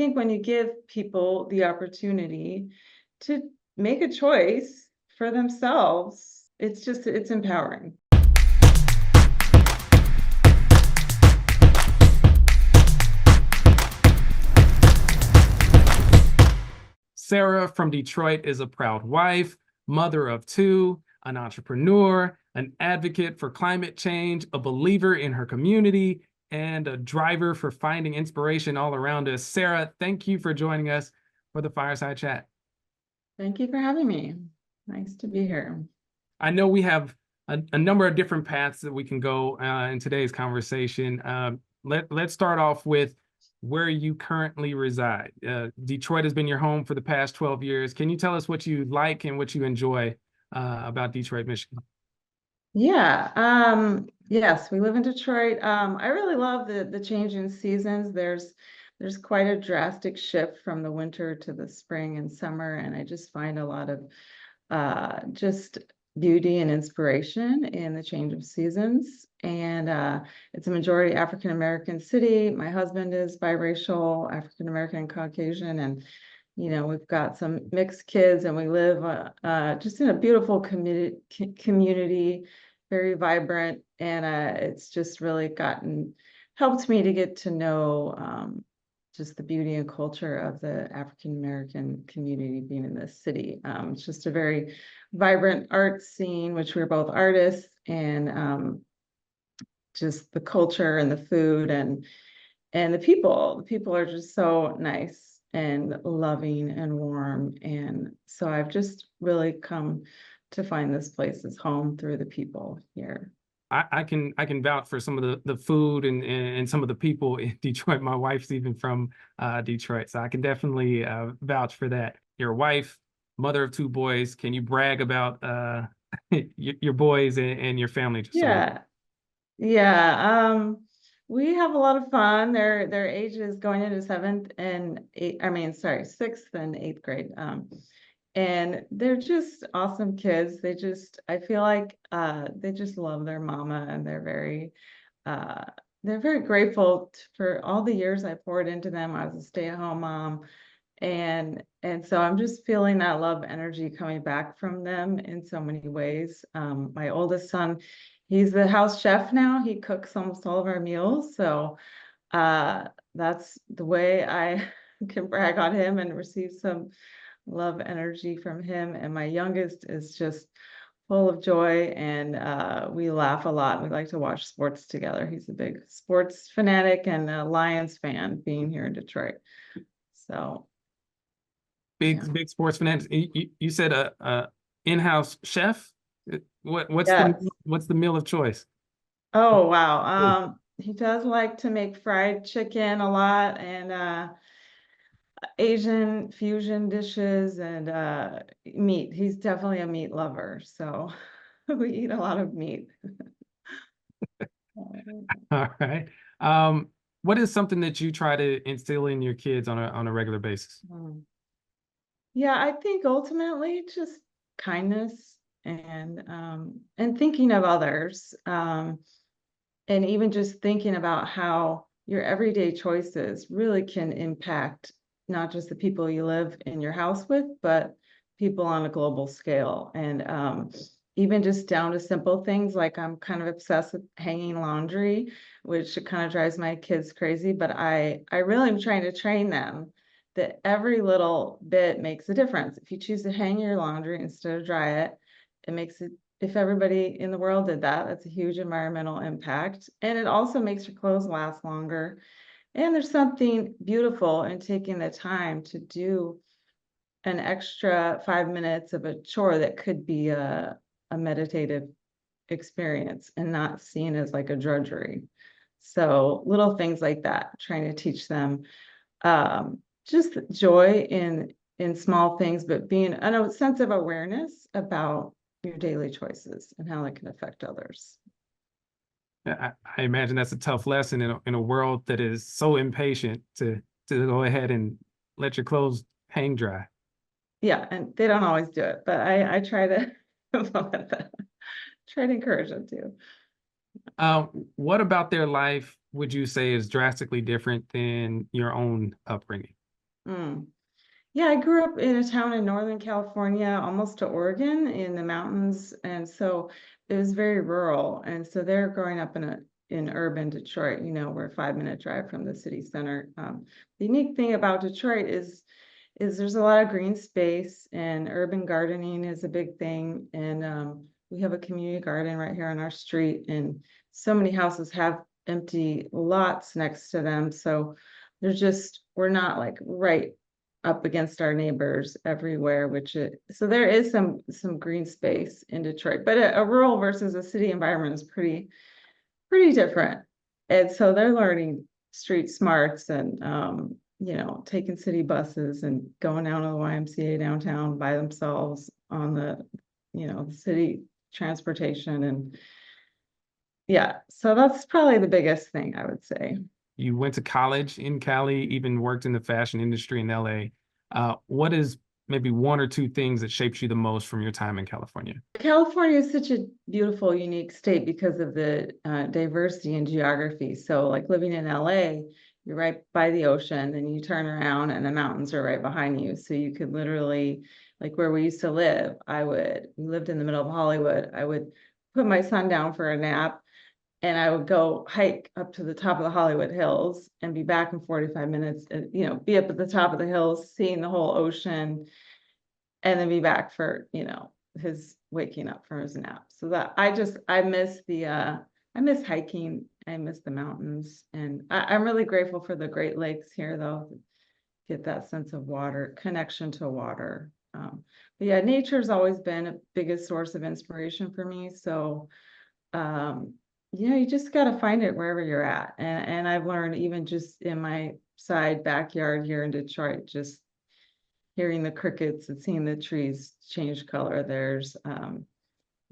think when you give people the opportunity to make a choice for themselves, it's empowering. Sara from Detroit is a proud wife, mother of two, an entrepreneur, an advocate for climate change, a believer in her community, and a driver for finding inspiration all around us. Sara, thank you for joining us for the Fireside Chat. Thank you for having me. Nice to be here. I know we have a number of different paths that we can go in today's conversation. Let's start off with where you currently reside. Detroit has been your home for the past 12 years. Can you tell us what you like and what you enjoy about Detroit, Michigan? Yeah, yes, we live in Detroit. I really love the change in seasons. There's quite a drastic shift from the winter to the spring and summer, and I just find a lot of just beauty and inspiration in the change of seasons. And it's a majority African American city. My husband is biracial, African American, Caucasian, and we've got some mixed kids, and we live just in a beautiful community, very vibrant, and it's just really helped me to get to know just the beauty and culture of the African American community being in this city. It's just a very vibrant art scene, which we're both artists, and just the culture and the food and the people. The people are just so nice and loving and warm. And so I've just really come to find this place as home through the people here. I can vouch for some of the food and some of the people in Detroit. My wife's even from Detroit, so I can definitely vouch for that. Your wife, mother of two boys. Can you brag about your boys and your family? Yeah. We have a lot of fun. Their age is going into sixth and eighth grade. And they're just awesome kids. I feel like they just love their mama, and they're very grateful for all the years I poured into them. I was a stay-at-home mom, and so I'm just feeling that love energy coming back from them in so many ways. My oldest son, he's the house chef now. He cooks almost all of our meals, so that's the way I can brag on him and receive some love energy from him. And my youngest is just full of joy, and we laugh a lot. We like to watch sports together. He's a big sports fanatic and a Lions fan, being here in Detroit. So big sports fanatic. You said a in-house chef. What's yes. what's the meal of choice? Oh wow. He does like to make fried chicken a lot, and Asian fusion dishes, and meat. He's definitely a meat lover, so we eat a lot of meat. All right. What is something that you try to instill in your kids on a regular basis? Yeah, I think ultimately just kindness and thinking of others, and even just thinking about how your everyday choices really can impact not just the people you live in your house with, but people on a global scale. And even just down to simple things, like I'm kind of obsessed with hanging laundry, which kind of drives my kids crazy, but I really am trying to train them that every little bit makes a difference. If you choose to hang your laundry instead of dry it, it makes it, if everybody in the world did that, that's a huge environmental impact. And it also makes your clothes last longer. And there's something beautiful in taking the time to do an extra 5 minutes of a chore that could be a meditative experience and not seen as like a drudgery. So little things like that, trying to teach them just joy in small things, but being a sense of awareness about your daily choices and how it can affect others. I imagine that's a tough lesson in a world that is so impatient to go ahead and let your clothes hang dry. Yeah, and they don't always do it, but I try to try to encourage them to. What about their life would you say is drastically different than your own upbringing? Mm. Yeah, I grew up in a town in Northern California, almost to Oregon in the mountains. And so it was very rural. And so they're growing up in urban Detroit, we're a 5-minute drive from the city center. The unique thing about Detroit is there's a lot of green space, and urban gardening is a big thing. And we have a community garden right here on our street, and so many houses have empty lots next to them. So we're not like right up against our neighbors everywhere, so there is some green space in Detroit, but a rural versus a city environment is pretty different. And so they're learning street smarts and taking city buses and going down to the YMCA downtown by themselves on the city transportation. And yeah, so that's probably the biggest thing I would say. You went to college in Cali, even worked in the fashion industry in LA. What is maybe one or two things that shapes you the most from your time in California? California is such a beautiful, unique state because of the diversity in geography. So, like living in LA, you're right by the ocean, and you turn around and the mountains are right behind you. So you could literally, like where we used to live, we lived in the middle of Hollywood. I would put my son down for a nap, and I would go hike up to the top of the Hollywood Hills and be back in 45 minutes, and, be up at the top of the hills, seeing the whole ocean, and then be back for, his waking up from his nap. So that I miss hiking. I miss the mountains. And I'm really grateful for the Great Lakes here, though. Get that sense of water, connection to water. But yeah, nature's always been a biggest source of inspiration for me. So you just got to find it wherever you're at. And I've learned, even just in my side backyard here in Detroit, just hearing the crickets and seeing the trees change color.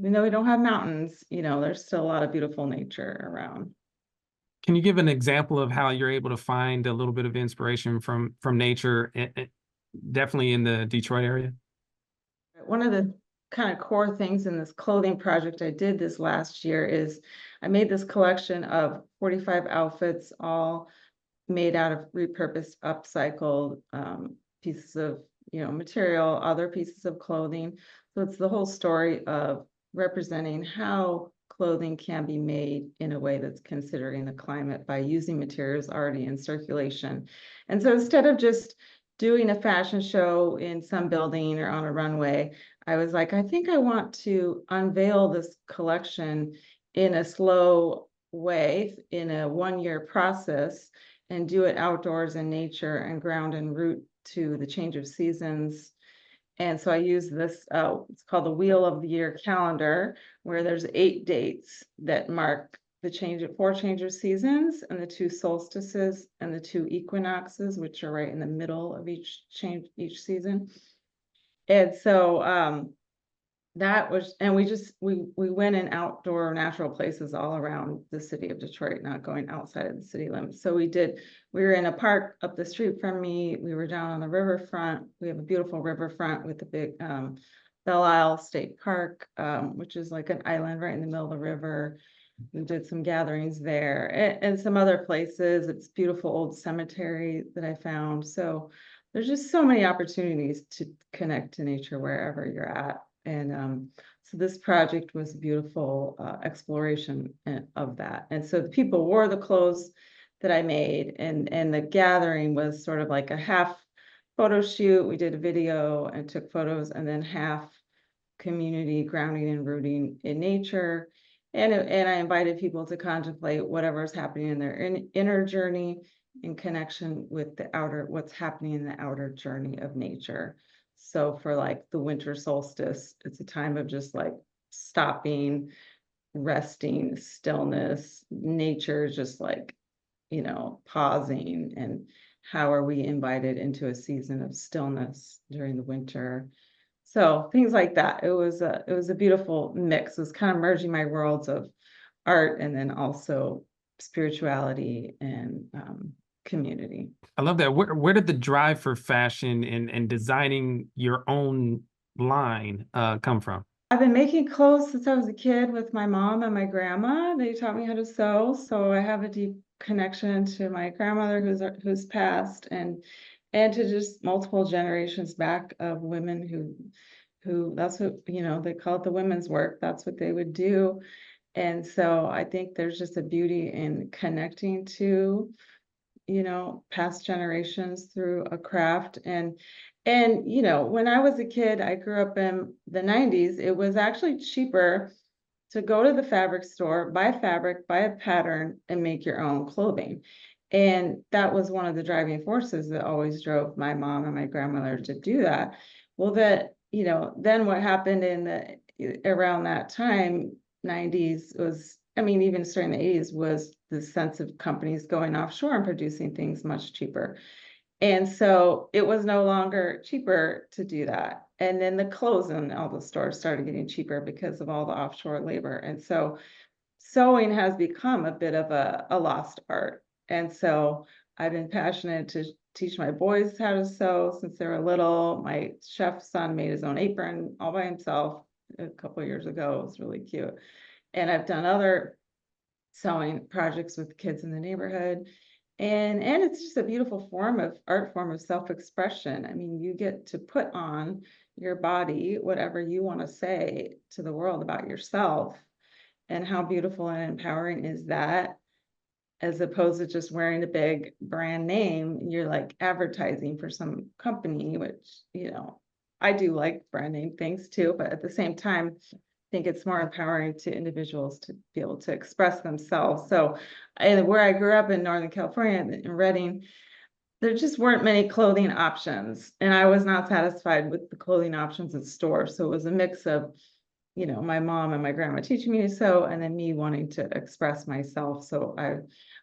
Even though we don't have mountains, there's still a lot of beautiful nature around. Can you give an example of how you're able to find a little bit of inspiration from nature, definitely in the Detroit area? One of the kind of core things in this clothing project I did this last year is I made this collection of 45 outfits, all made out of repurposed, upcycled pieces of material, other pieces of clothing. So it's the whole story of representing how clothing can be made in a way that's considering the climate by using materials already in circulation. And so instead of just doing a fashion show in some building or on a runway, I was like, I think I want to unveil this collection in a slow way, in a 1-year process, and do it outdoors in nature and ground and root to the change of seasons. And so I use this, it's called the Wheel of the Year calendar, where there's 8 dates that mark the 4 change of seasons, and the 2 solstices and the 2 equinoxes, which are right in the middle of each season. And so we went in outdoor natural places all around the city of Detroit, not going outside of the city limits. So we were in a park up the street from me. We were down on the riverfront. We have a beautiful riverfront with a big Belle Isle State Park, which is like an island right in the middle of the river. We did some gatherings there, and some other places. It's beautiful old cemetery that I found. So there's just so many opportunities to connect to nature wherever you're at. And so this project was a beautiful exploration of that. And so the people wore the clothes that I made, and the gathering was sort of like a half photo shoot. We did a video and took photos, and then half community grounding and rooting in nature. And I invited people to contemplate whatever's happening in their inner journey in connection with what's happening in the outer journey of nature. So for like the winter solstice, it's a time of just like stopping, resting, stillness. Nature is just like, pausing. And how are we invited into a season of stillness during the winter? So things like that. It was a beautiful mix. It was kind of merging my worlds of art and then also spirituality and community. I love that. Where did the drive for fashion and designing your own line come from? I've been making clothes since I was a kid with my mom and my grandma. They taught me how to sew, so I have a deep connection to my grandmother who's passed, and and to just multiple generations back of women who that's what, they call it the women's work. That's what they would do. And so I think there's just a beauty in connecting to, past generations through a craft. And when I was a kid, I grew up in the 90s. It was actually cheaper to go to the fabric store, buy fabric, buy a pattern, and make your own clothing. And that was one of the driving forces that always drove my mom and my grandmother to do that. Well, then what happened around that time, 90s was, I mean, even starting the 80s, was the sense of companies going offshore and producing things much cheaper. And so it was no longer cheaper to do that. And then the clothes in all the stores started getting cheaper because of all the offshore labor. And so sewing has become a bit of a lost art. And so I've been passionate to teach my boys how to sew since they were little. My chef son made his own apron all by himself a couple of years ago. It was really cute. And I've done other sewing projects with kids in the neighborhood. And it's just a beautiful art form of self-expression. I mean, you get to put on your body whatever you want to say to the world about yourself. And how beautiful and empowering is that, as opposed to just wearing a big brand name? You're like advertising for some company, which, I do like brand name things too, but at the same time, think it's more empowering to individuals to be able to express themselves. So, and where I grew up in Northern California, in Redding, there just weren't many clothing options, and I was not satisfied with the clothing options at stores. So it was a mix of, my mom and my grandma teaching me to sew, and then me wanting to express myself. So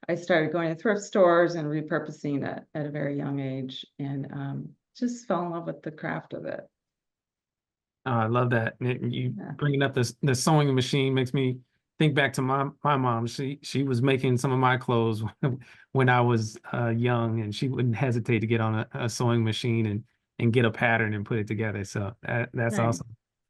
I started going to thrift stores and repurposing it at a very young age, and just fell in love with the craft of it. I love that. You Yeah. bringing up the sewing machine makes me think back to my mom. She was making some of my clothes when I was young, and she wouldn't hesitate to get on a sewing machine and get a pattern and put it together. So that's Right. awesome.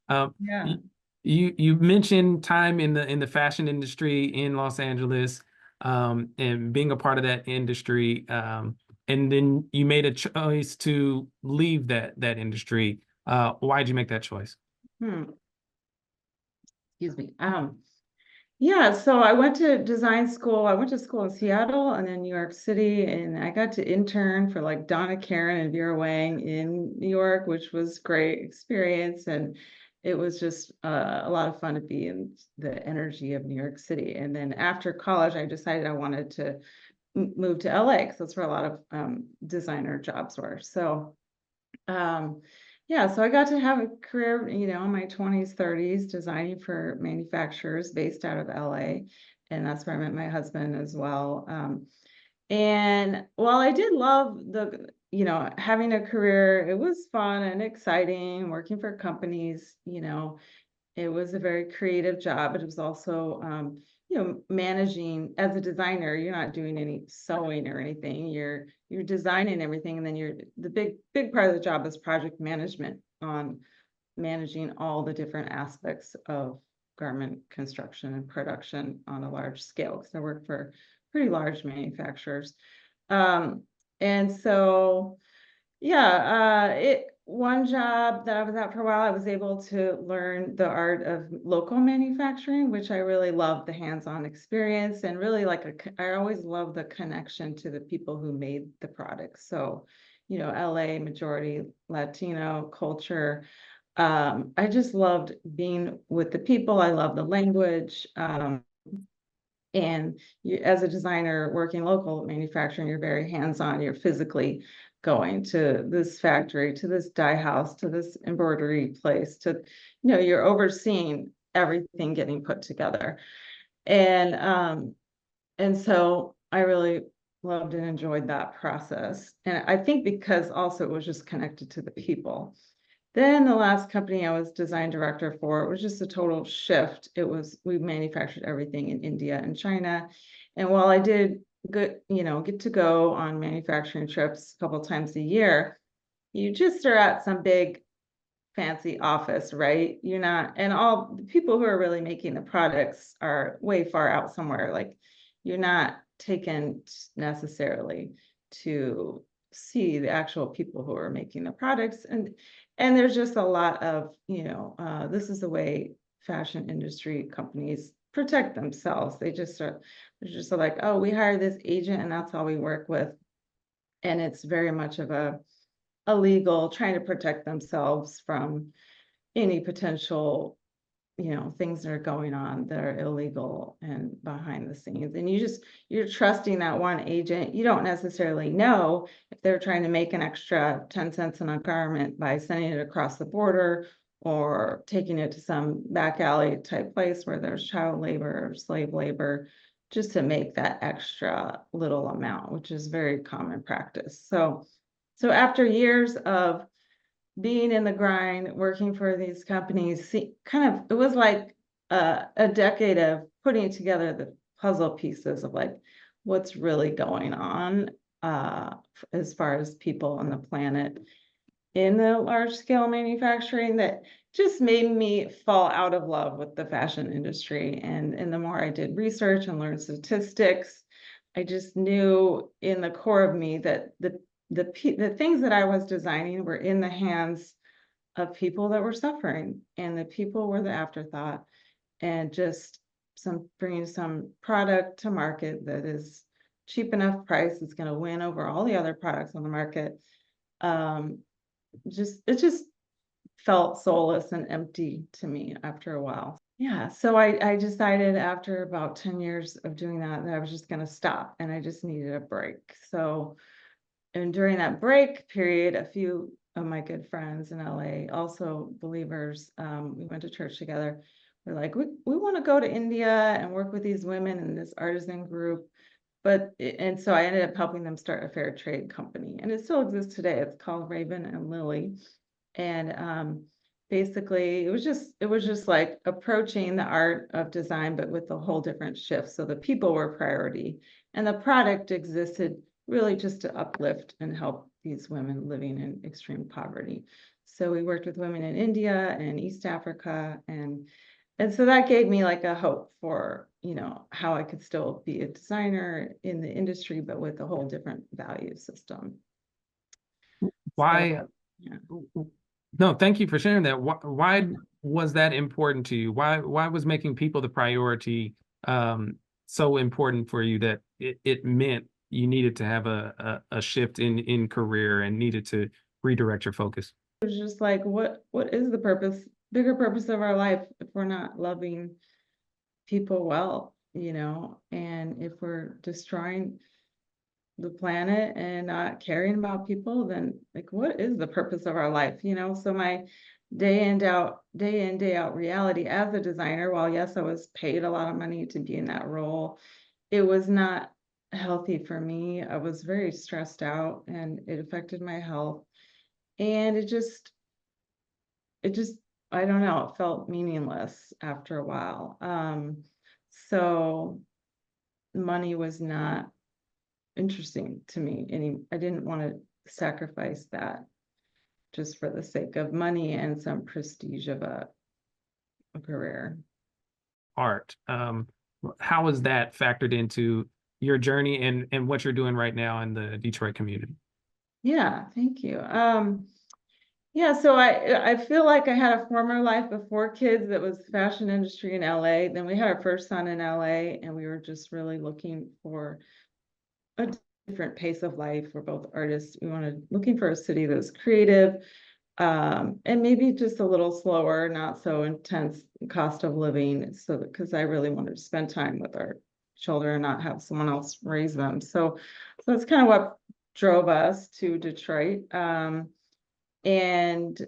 Um, Yeah. y- you mentioned time in the fashion industry in Los Angeles, and being a part of that industry, and then you made a choice to leave that industry. Why'd you make that choice? Hmm. Excuse me. Yeah, so I went to design school. I went to school in Seattle and then New York City, and I got to intern for like Donna Karan and Vera Wang in New York, which was great experience. And it was just a lot of fun to be in the energy of New York City. And then after college, I decided I wanted to move to LA because that's where a lot of designer jobs were. So yeah, so I got to have a career, in my 20s, 30s, designing for manufacturers based out of LA. And that's where I met my husband as well. And while I did love having a career, it was fun and exciting working for companies. It was a very creative job, but it was also, managing. As a designer, you're not doing any sewing or anything. You're designing everything, and then the big part of the job is project management on managing all the different aspects of garment construction and production on a large scale. Because I work for pretty large manufacturers, um, and so yeah, it one job that I was at for a while, I was able to learn the art of local manufacturing, which I really love the hands-on experience, and really I always love the connection to the people who made the product. So, LA majority Latino culture. I just loved being with the people. I love the language. And as a designer working local manufacturing, you're very hands-on. You're physically going to this factory, to this dye house, to this embroidery place, you're overseeing everything getting put together. And and so I really loved and enjoyed that process. And I think because also it was just connected to the people. Then the last company I was design director for, it was just a total shift. We manufactured everything in India and China. And while I did get to go on manufacturing trips a couple times a year, you just are at some big fancy office, right? You're not, and all the people who are really making the products are way far out somewhere. Like you're not taken necessarily to see the actual people who are making the products. And there's just a lot of, this is the way fashion industry companies protect themselves. They're just like, oh, we hire this agent and that's all we work with. And it's very much of a legal, trying to protect themselves from any potential, things that are going on that are illegal and behind the scenes. And you're trusting that one agent. You don't necessarily know if they're trying to make an extra 10 cents on a garment by sending it across the border or taking it to some back alley type place where there's child labor or slave labor, just to make that extra little amount, which is very common practice. So after years of being in the grind, working for these companies, it was like a decade of putting together the puzzle pieces of like what's really going on as far as people on the planet in the large scale manufacturing, that just made me fall out of love with the fashion industry. And the more I did research and learned statistics, I just knew in the core of me that the things that I was designing were in the hands of people that were suffering, and the people were the afterthought. And just bringing some product to market that is cheap enough price, it's going to win over all the other products on the market. It just felt soulless and empty to me after a while. Yeah, so I decided after about 10 years of doing that I was just going to stop, and I just needed a break. And during that break period, a few of my good friends in LA, also believers, we went to church together. We're like, we want to go to India and work with these women in this artisan group. And so I ended up helping them start a fair trade company, and it still exists today. It's called Raven and Lily. And basically it was just like approaching the art of design, but with a whole different shift. So the people were priority, and the product existed really just to uplift and help these women living in extreme poverty. So we worked with women in India and East Africa, and so that gave me like a hope for, how I could still be a designer in the industry, but with a whole different value system. Why? So, yeah. No, thank you for sharing that. Why was that important to you? Why was making people the priority so important for you that it meant you needed to have a shift in career and needed to redirect your focus? It was just like, what is the bigger purpose of our life if we're not loving people well, and if we're destroying the planet and not caring about people, then like, what is the purpose of our life? So my day in, day out reality as a designer, while yes, I was paid a lot of money to be in that role, it was not healthy for me. I was very stressed out, and it affected my health. And it just, I don't know, it felt meaningless after a while. So money was not interesting to me. I didn't want to sacrifice that just for the sake of money and some prestige of a career. Art. How is that factored into your journey and what you're doing right now in the Detroit community? Yeah, thank you. Yeah, so I feel like I had a former life before kids that was fashion industry in LA. Then we had our first son in LA, and we were just really looking for a different pace of life. We're both artists. Looking for a city that was creative, and maybe just a little slower, not so intense cost of living. So because I really wanted to spend time with our children and not have someone else raise them. So that's kind of what drove us to Detroit. And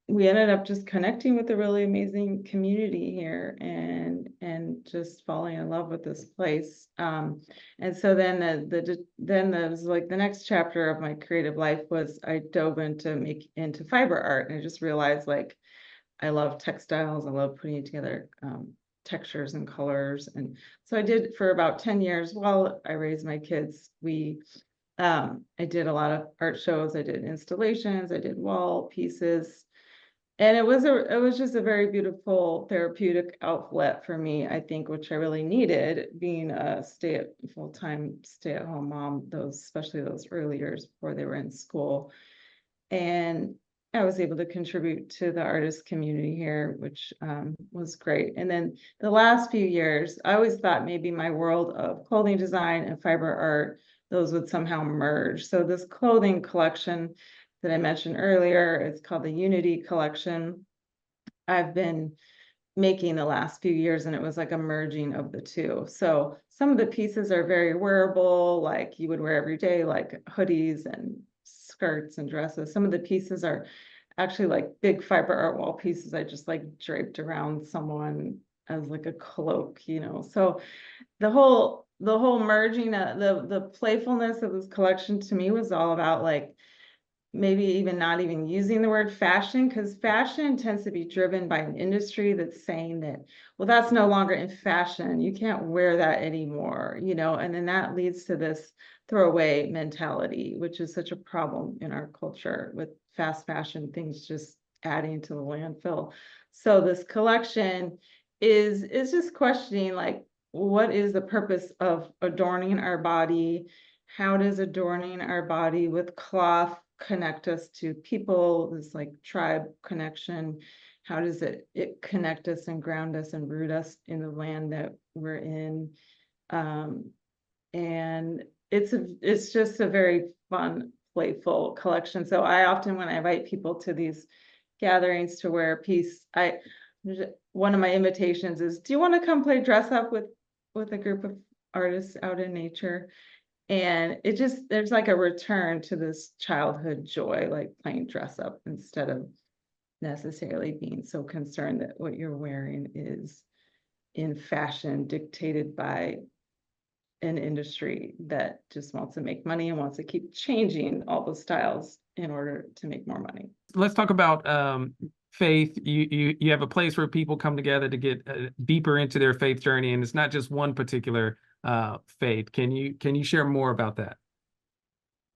we ended up just connecting with a really amazing community here, and just falling in love with this place. And so then the next chapter of my creative life was I dove into fiber art, and I just realized like I love textiles. I love putting together textures and colors. And so I did for about 10 years while I raised my kids. I did a lot of art shows. I did installations. I did wall pieces. And it was just a very beautiful therapeutic outlet for me, I think, which I really needed, being a full-time stay-at-home mom, especially those early years before they were in school. And I was able to contribute to the artist community here, which was great. And then the last few years, I always thought maybe my world of clothing design and fiber art, those would somehow merge. So this clothing collection that I mentioned earlier, it's called the Unity Collection. I've been making the last few years, and it was like a merging of the two. So some of the pieces are very wearable, like you would wear every day, like hoodies and skirts and dresses. Some of the pieces are actually like big fiber art wall pieces I just like draped around someone as like a cloak, So the whole merging, the playfulness of this collection to me was all about like maybe even not even using the word fashion, because fashion tends to be driven by an industry that's saying that, well, that's no longer in fashion. You can't wear that anymore, and then that leads to this throwaway mentality, which is such a problem in our culture with fast fashion, things just adding to the landfill. So this collection is just questioning like, what is the purpose of adorning our body? How does adorning our body with cloth connect us to people, this like tribe connection? How does it connect us and ground us and root us in the land that we're in? And it's just a very fun, playful collection. So I often, when I invite people to these gatherings to wear a piece, one of my invitations is, do you want to come play dress up with a group of artists out in nature? And there's like a return to this childhood joy, like playing dress up instead of necessarily being so concerned that what you're wearing is in fashion dictated by an industry that just wants to make money and wants to keep changing all the styles in order to make more money. Let's talk about faith. You have a place where people come together to get deeper into their faith journey, and it's not just one particular faith. Can you share more about that?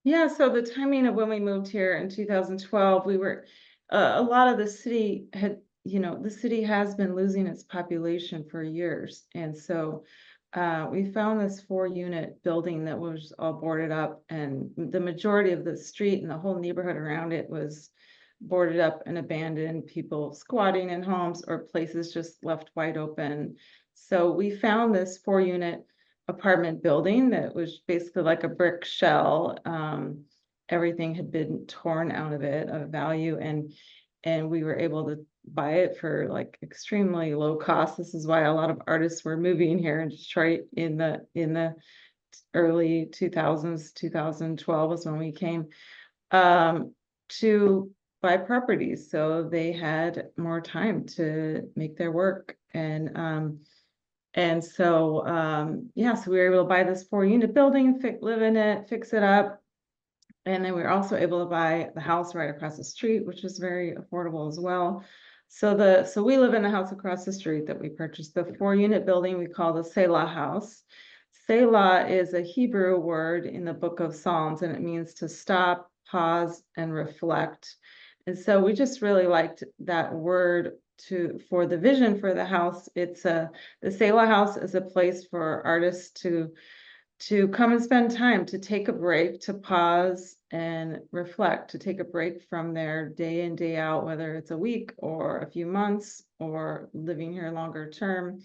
Yeah, so the timing of when we moved here in 2012, we were a lot of the city had, the city has been losing its population for years. And so we found this 4-unit building that was all boarded up, and the majority of the street and the whole neighborhood around it was boarded up and abandoned, people squatting in homes or places just left wide open. So we found this 4-unit apartment building that was basically like a brick shell. Everything had been torn out of it of value, and we were able to buy it for like extremely low cost. This is why a lot of artists were moving here in Detroit in the early 2000s. 2012 was when we came to buy properties, so they had more time to make their work. And so yeah, so we were able to buy this 4-unit building, live in it, fix it up. And then we were also able to buy the house right across the street, which is very affordable as well. So we live in the house across the street that we purchased. The 4-unit building we call the Selah house. Selah is a Hebrew word in the book of Psalms, and it means to stop, pause, and reflect. And so we just really liked that word for the vision for the house. The Selah house is a place for artists to come and spend time, to take a break, to pause and reflect, to take a break from their day in, day out, whether it's a week or a few months or living here longer term.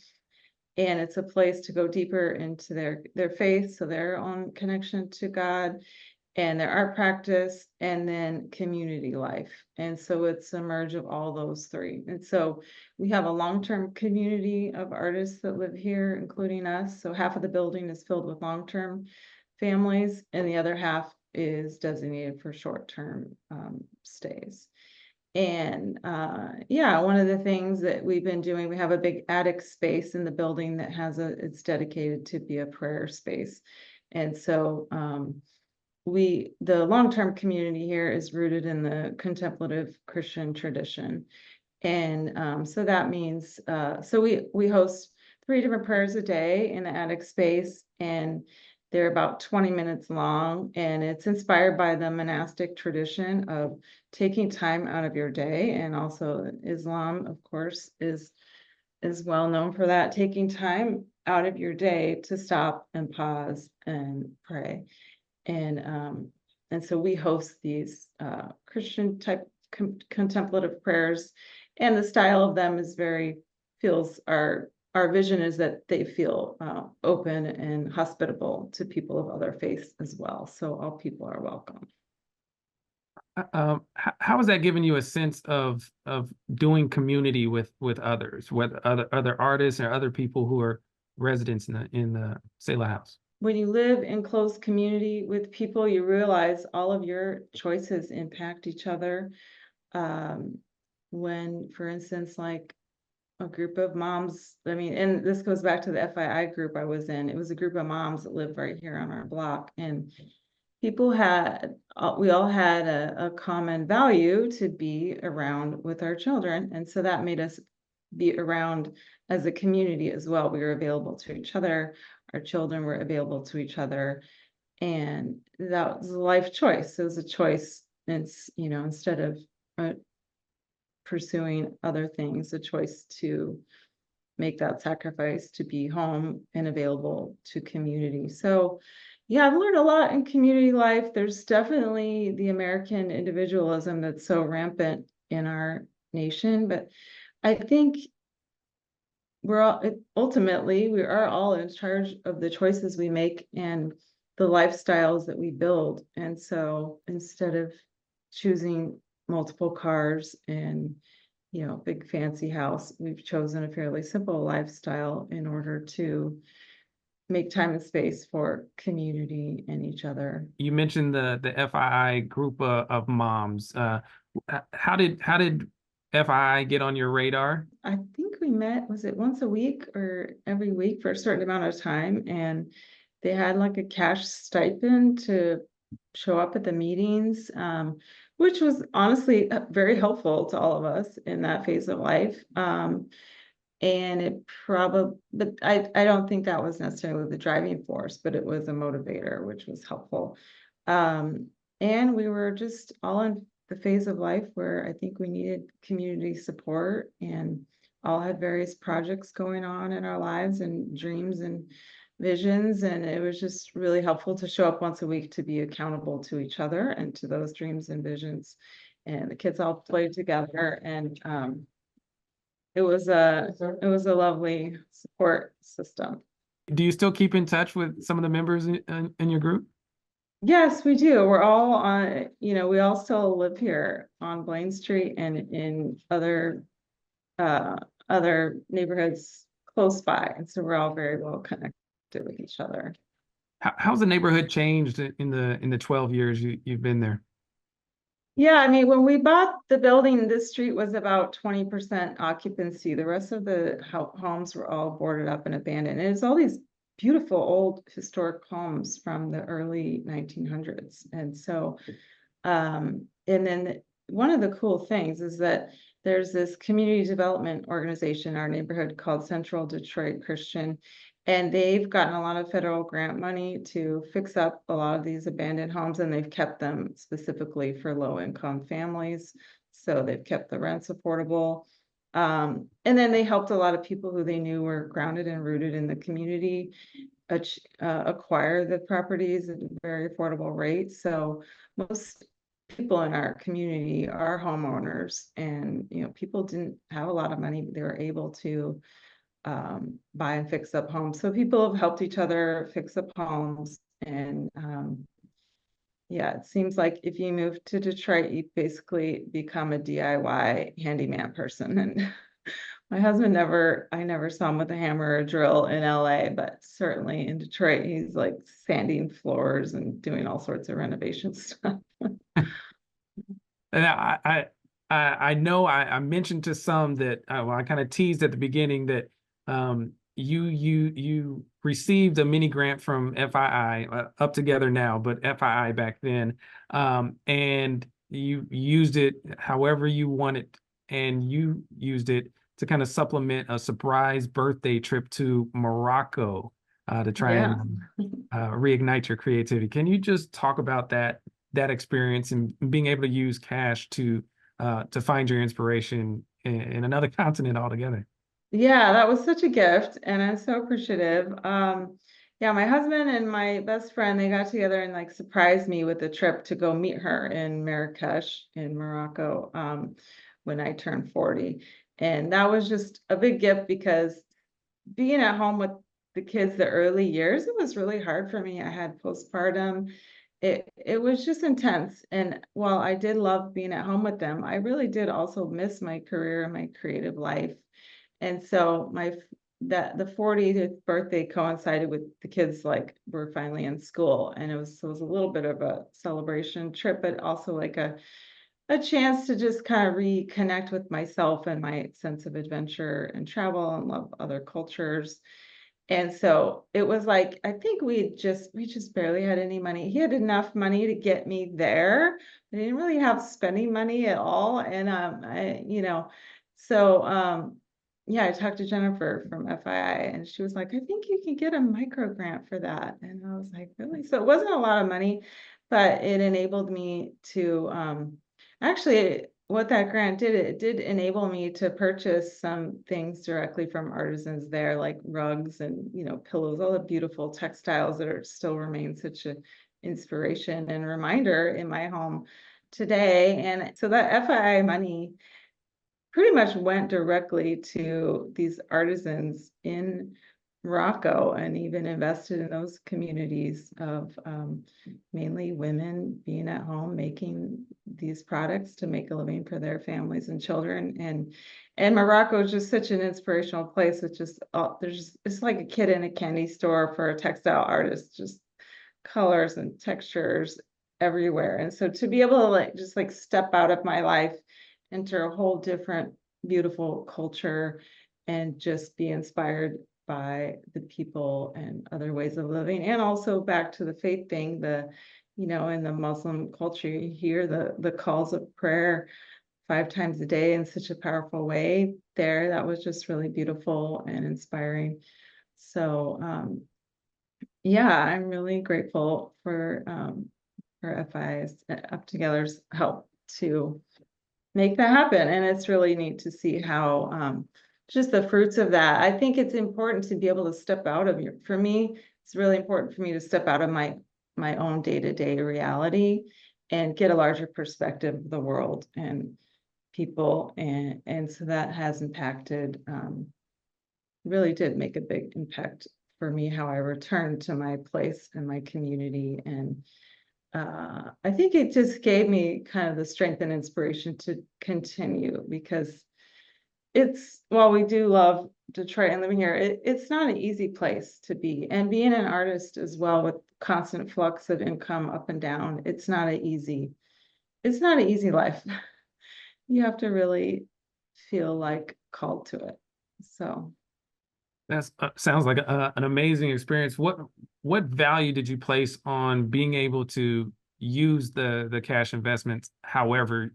And it's a place to go deeper into their faith, so their own connection to God, and their art practice, and then community life. And so it's a merge of all those three. And so we have a long-term community of artists that live here, including us. So half of the building is filled with long-term families, and the other half is designated for short-term stays. And yeah, one of the things that we've been doing, we have a big attic space in the building that it's dedicated to be a prayer space. And so the long-term community here is rooted in the contemplative Christian tradition. And so that means, so we host 3 different prayers a day in the attic space. And They're about 20 minutes long, and it's inspired by the monastic tradition of taking time out of your day. And also Islam, of course, is well known for that, taking time out of your day to stop and pause and pray. And so we host these Christian type contemplative prayers, and the style of them is feels our vision is that they feel open and hospitable to people of other faiths as well. So all people are welcome. How has that given you a sense of doing community with others, whether other artists or other people who are residents in the Selah House? When you live in close community with people, you realize all of your choices impact each other. When, for instance, like a group of moms, I mean, and this goes back to the FII group I was in, it was a group of moms that lived right here on our block, and we all had a common value to be around with our children. And so that made us be around as a community as well. We were available to each other. Our children were available to each other. And that was a life choice. It was a choice. It's, instead of pursuing other things, a choice to make that sacrifice to be home and available to community. So yeah, I've learned a lot in community life. There's definitely the American individualism that's so rampant in our nation, but I think ultimately we are all in charge of the choices we make and the lifestyles that we build. And so instead of choosing multiple cars and big fancy house, we've chosen a fairly simple lifestyle in order to make time and space for community and each other. You mentioned the FII group of moms. How did FII get on your radar? I think we met, was it once a week or every week for a certain amount of time? And they had like a cash stipend to show up at the meetings, which was honestly very helpful to all of us in that phase of life. And but I don't think that was necessarily the driving force, but it was a motivator, which was helpful. And we were just all in the phase of life where I think we needed community support, and all had various projects going on in our lives and dreams and visions. And it was just really helpful to show up once a week to be accountable to each other and to those dreams and visions. And the kids all played together, and it was a lovely support system. Do you still keep in touch with some of the members in your group? Yes, we do. We're all on, we all still live here on Blaine Street and in other neighborhoods close by. And so we're all very well connected with each other. How's the neighborhood changed in the 12 years you've been there? Yeah, I mean, when we bought the building, this street was about 20% occupancy. The rest of the homes were all boarded up and abandoned. And it's all these beautiful old historic homes from the early 1900s. And so, and then one of the cool things is that there's this community development organization in our neighborhood called Central Detroit Christian, and they've gotten a lot of federal grant money to fix up a lot of these abandoned homes, and they've kept them specifically for low-income families. So they've kept the rents affordable. And then they helped a lot of people who they knew were grounded and rooted in the community acquire the properties at a very affordable rate. So most people in our community are homeowners, and people didn't have a lot of money, but they were able to buy and fix up homes. So people have helped each other fix up homes. And yeah, it seems like if you move to Detroit, you basically become a DIY handyman person. And my husband I never saw him with a hammer or a drill in LA, but certainly in Detroit, he's like sanding floors and doing all sorts of renovation stuff. And I know I mentioned to some that I kind of teased at the beginning that you received a mini grant from FII, UpTogether now, but FII back then, and you used it however you wanted, and you used it to kind of supplement a surprise birthday trip to Morocco. to try Yeah. and reignite your creativity. Can you just talk about that experience and being able to use cash to find your inspiration in another continent altogether? Yeah, that was such a gift, and I'm so appreciative. Yeah, my husband and my best friend, they got together and like surprised me with a trip to go meet her in Marrakesh in Morocco, when I turned 40. And that was just a big gift because being at home with the kids the early years, it was really hard for me. I had postpartum. It was just intense. And while I did love being at home with them, I really did also miss my career and my creative life. And so the 40th birthday coincided with the kids like were finally in school, and it was a little bit of a celebration trip, but also like a chance to just kind of reconnect with myself and my sense of adventure and travel and love other cultures. And so it was like, I think we just barely had any money. He had enough money to get me there. But he didn't really have spending money at all. And so yeah, I talked to Jennifer from FII and she was like, I think you can get a micro grant for that. And I was like, really? So it wasn't a lot of money, but it enabled me to actually, what that grant did, it did enable me to purchase some things directly from artisans there, like rugs and, pillows, all the beautiful textiles that are still remain such an inspiration and reminder in my home today. And so that FII money pretty much went directly to these artisans in Morocco and even invested in those communities of mainly women being at home making these products to make a living for their families and children. And Morocco is just such an inspirational place. It's just it's like a kid in a candy store for a textile artist, just colors and textures everywhere. And so to be able to just step out of my life into a whole different beautiful culture and just be inspired by the people and other ways of living, and also back to the faith thing, in the Muslim culture you hear the calls of prayer 5 times a day in such a powerful way there. That was just really beautiful and inspiring. So yeah, I'm really grateful for FI's UpTogether's help to make that happen. And it's really neat to see how just the fruits of that. I think it's important to be able to step out of for me, it's really important for me to step out of my own day-to-day reality and get a larger perspective of the world and people. And so that has impacted, really did make a big impact for me, how I returned to my place and my community. And I think it just gave me kind of the strength and inspiration to continue, because while we do love Detroit and living here, it's not an easy place to be. And being an artist as well, with constant flux of income up and down, it's not an easy life. You have to really feel like called to it. So. That sounds like an amazing experience. What value did you place on being able to use the cash investments however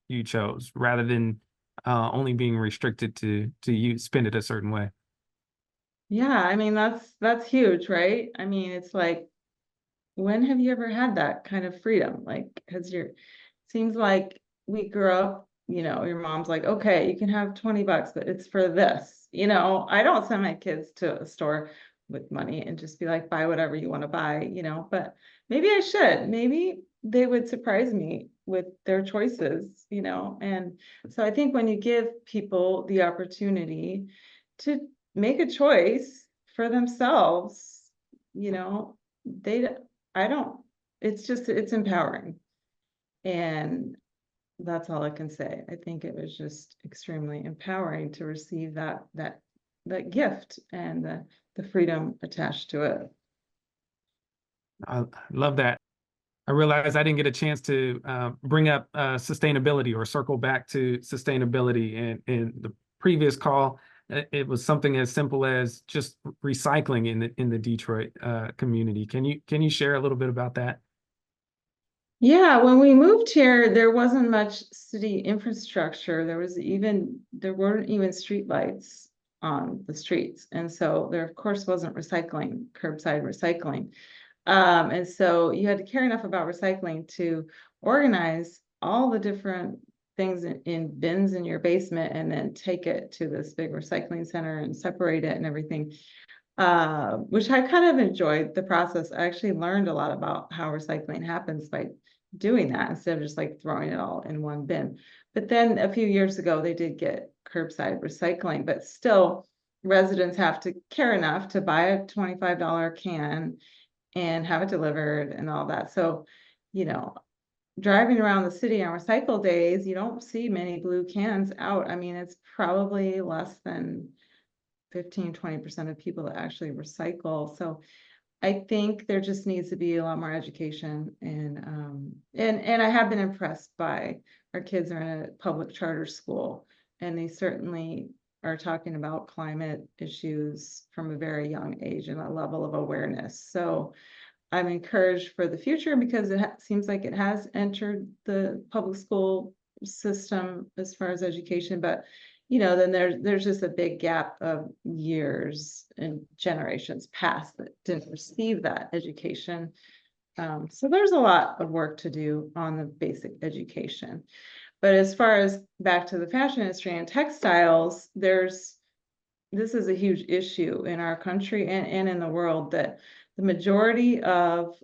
you chose, rather than only being restricted to you spend it a certain way? Yeah, I mean that's huge, right? I mean, it's like, when have you ever had that kind of freedom? Like, seems like we grew up, your mom's like, okay, you can have 20 bucks, but it's for this. I don't send my kids to a store with money and just be like, buy whatever you want to buy, but maybe I should. Maybe they would surprise me with their choices, and so I think when you give people the opportunity to make a choice for themselves, you know, they, I don't, it's empowering. And that's all I can say. I think it was just extremely empowering to receive that gift and the freedom attached to it. I love that. I realized I didn't get a chance to bring up sustainability or circle back to sustainability in the previous call. It was something as simple as just recycling in the Detroit community. Can you share a little bit about that? Yeah, when we moved here, there wasn't much city infrastructure. There weren't even streetlights. on the streets. And so there, of course, wasn't curbside recycling. And so you had to care enough about recycling to organize all the different things in bins in your basement and then take it to this big recycling center and separate it and everything. Which I kind of enjoyed the process. I actually learned a lot about how recycling happens by doing that instead of just like throwing it all in one bin. But then a few years ago, they did get curbside recycling, but still residents have to care enough to buy a $25 can and have it delivered and all that. So, you know, driving around the city on recycle days, you don't see many blue cans out. I mean, it's probably less than 15–20% of people that actually recycle. So I think there just needs to be a lot more education, and I have been impressed by our kids are in a public charter school, and they certainly are talking about climate issues from a very young age and a level of awareness. So I'm encouraged for the future because it seems like it has entered the public school system as far as education, but then there's just a big gap of years and generations past that didn't receive that education. So there's a lot of work to do on the basic education. But as far as back to the fashion industry and textiles, this is a huge issue in our country and in the world, that the majority of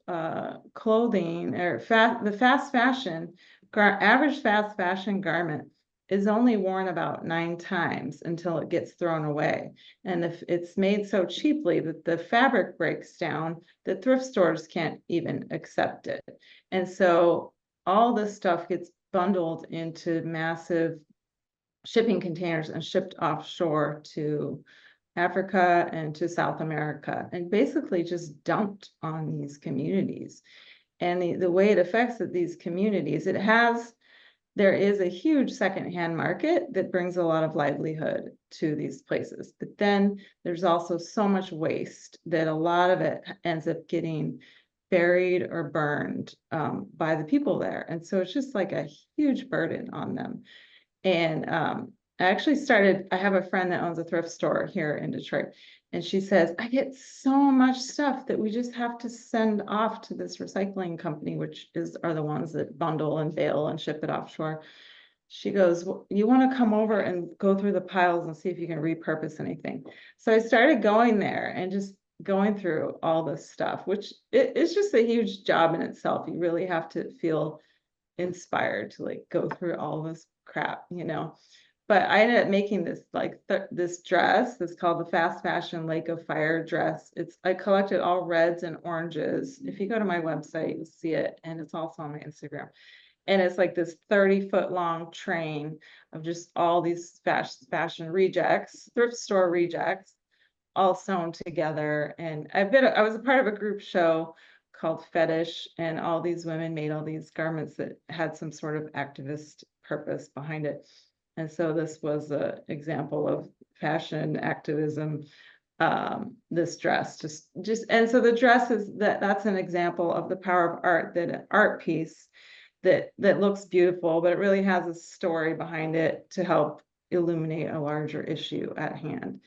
clothing or the average fast fashion garment is only worn about 9 times until it gets thrown away. And it's made so cheaply that the fabric breaks down, that thrift stores can't even accept it. And so all this stuff gets bundled into massive shipping containers and shipped offshore to Africa and to South America, and basically just dumped on these communities. And the way it affects these communities, there is a huge secondhand market that brings a lot of livelihood to these places. But then there's also so much waste that a lot of it ends up getting buried or burned by the people there. And so it's just like a huge burden on them. And I have a friend that owns a thrift store here in Detroit, and she says, I get so much stuff that we just have to send off to this recycling company, which are the ones that bundle and bale and ship it offshore. She goes, well, you want to come over and go through the piles and see if you can repurpose anything. So I started going there and just going through all this stuff, which it's just a huge job in itself. You really have to feel inspired to like go through all this crap. But I ended up making this this dress that's called the Fast Fashion Lake of Fire dress. I collected all reds and oranges. If you go to my website, you'll see it, and it's also on my Instagram. And it's like this 30-foot long train of just all these fashion rejects, thrift store rejects, all sewn together. And I was a part of a group show called Fetish, and all these women made all these garments that had some sort of activist purpose behind it. And so this was an example of fashion activism. This dress and so the dress that's an example of the power of art, that an art piece that looks beautiful, but it really has a story behind it to help illuminate a larger issue at hand.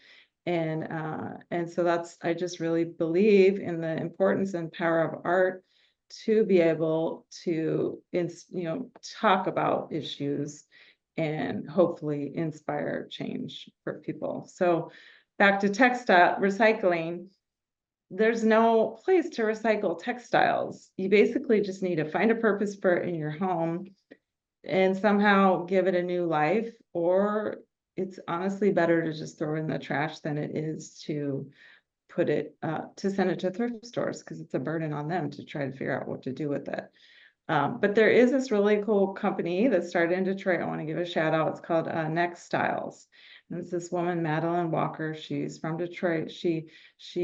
And so I just really believe in the importance and power of art to be able to talk about issues and hopefully inspire change for people. So back to textile recycling, there's no place to recycle textiles. You basically just need to find a purpose for it in your home and somehow give it a new life, or it's honestly better to just throw it in the trash than it is to send it to thrift stores, because it's a burden on them to try to figure out what to do with it. But there is this really cool company that started in Detroit. I want to give a shout out. It's called Next Styles. And it's this woman, Madeline Walker. She's from Detroit. She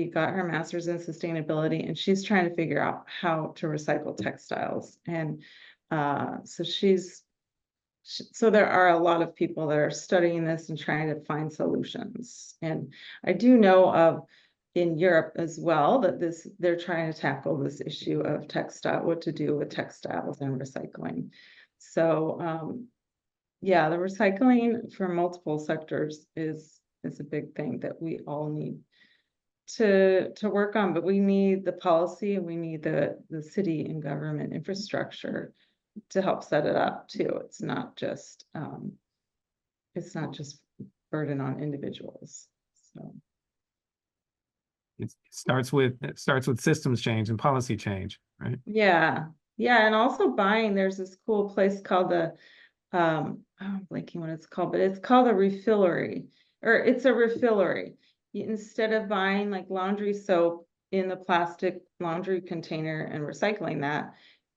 got her master's in sustainability, and she's trying to figure out how to recycle textiles. And so there are a lot of people that are studying this and trying to find solutions. And I do know of in Europe as well that they're trying to tackle this issue of what to do with textiles and recycling. So yeah, the recycling for multiple sectors is is a big thing that we all need to work on, but we need the policy and we need the city and government infrastructure to help set it up too. It's not just burden on individuals. So It starts with systems change and policy change, right? yeah. Yeah. And also buying, there's this cool place called the I'm blanking what it's called, but it's called a refillery, or it's a refillery. Instead of buying like laundry soap in the plastic laundry container and recycling that,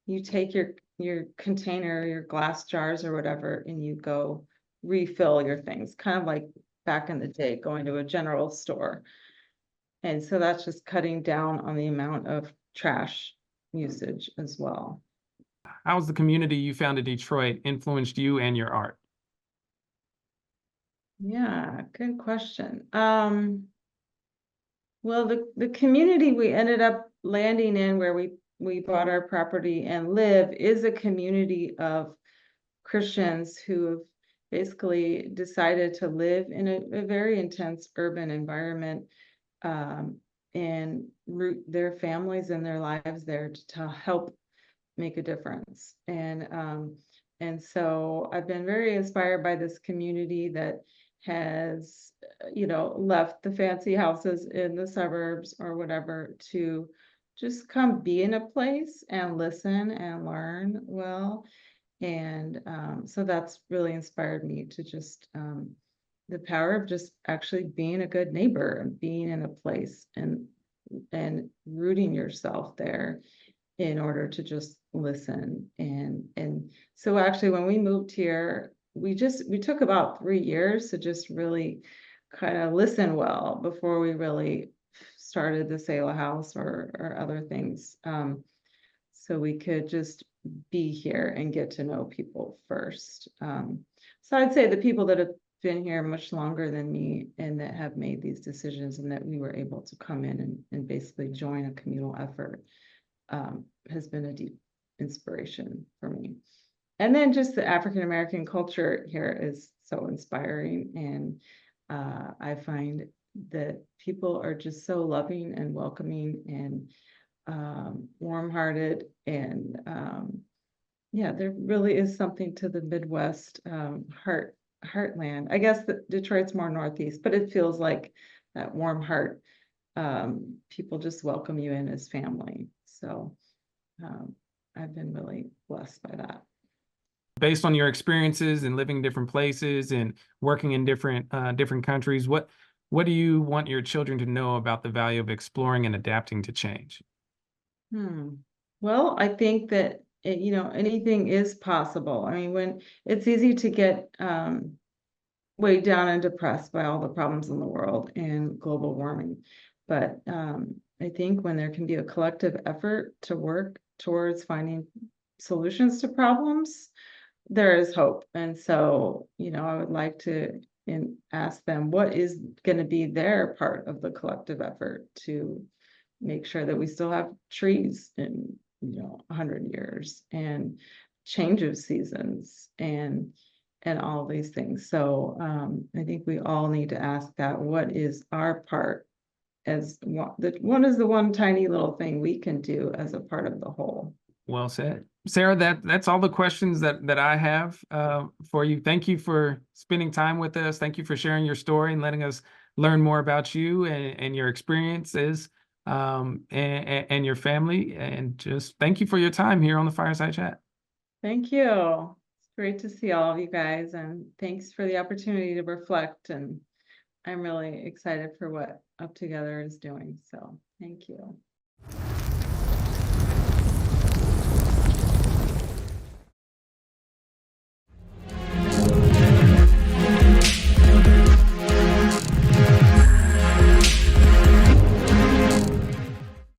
you take your container, your glass jars or whatever, and you go refill your things, kind of like back in the day going to a general store. And so that's just cutting down on the amount of trash usage as well. How's the community you found in Detroit influenced you and your art? Yeah, good question. Well, the community we ended up landing in where we bought our property and live is a community of Christians who have basically decided to live in a very intense urban environment, and root their families and their lives there to help make a difference. And so I've been very inspired by this community that has, left the fancy houses in the suburbs or whatever to just come be in a place and listen and learn well. And so that's really inspired me to just the power of just actually being a good neighbor and being in a place and rooting yourself there in order to just listen. And so actually when we moved here, we took about 3 years to just really kind of listen well before we really started the sale of house or other things. So we could just be here and get to know people first. So I'd say the people that have been here much longer than me and that have made these decisions and that we were able to come in and basically join a communal effort has been a deep inspiration for me. And then just the African American culture here is so inspiring. And I find that people are just so loving and welcoming and warm-hearted. And yeah, there really is something to the Midwest heartland. I guess that Detroit's more Northeast, but it feels like that warm heart. People just welcome you in as family. So I've been really blessed by that. Based on your experiences and living in different places and working in different countries, what do you want your children to know about the value of exploring and adapting to change? Well, I think that anything is possible. I mean, when it's easy to get weighed down and depressed by all the problems in the world and global warming, but I think when there can be a collective effort to work towards finding solutions to problems, there is hope. And so, I would like to ask them what is going to be their part of the collective effort to make sure that we still have trees in 100 years and change of seasons and all these things. So I think we all need to ask that, what is our part as one is the one tiny little thing we can do as a part of the whole. Well said. Sara, that's all the questions that I have for you. Thank you for spending time with us. Thank you for sharing your story and letting us learn more about you and your experiences and your family. And just thank you for your time here on the Fireside Chat. Thank you. It's great to see all of you guys, and thanks for the opportunity to reflect. And I'm really excited for what UpTogether is doing. So thank you.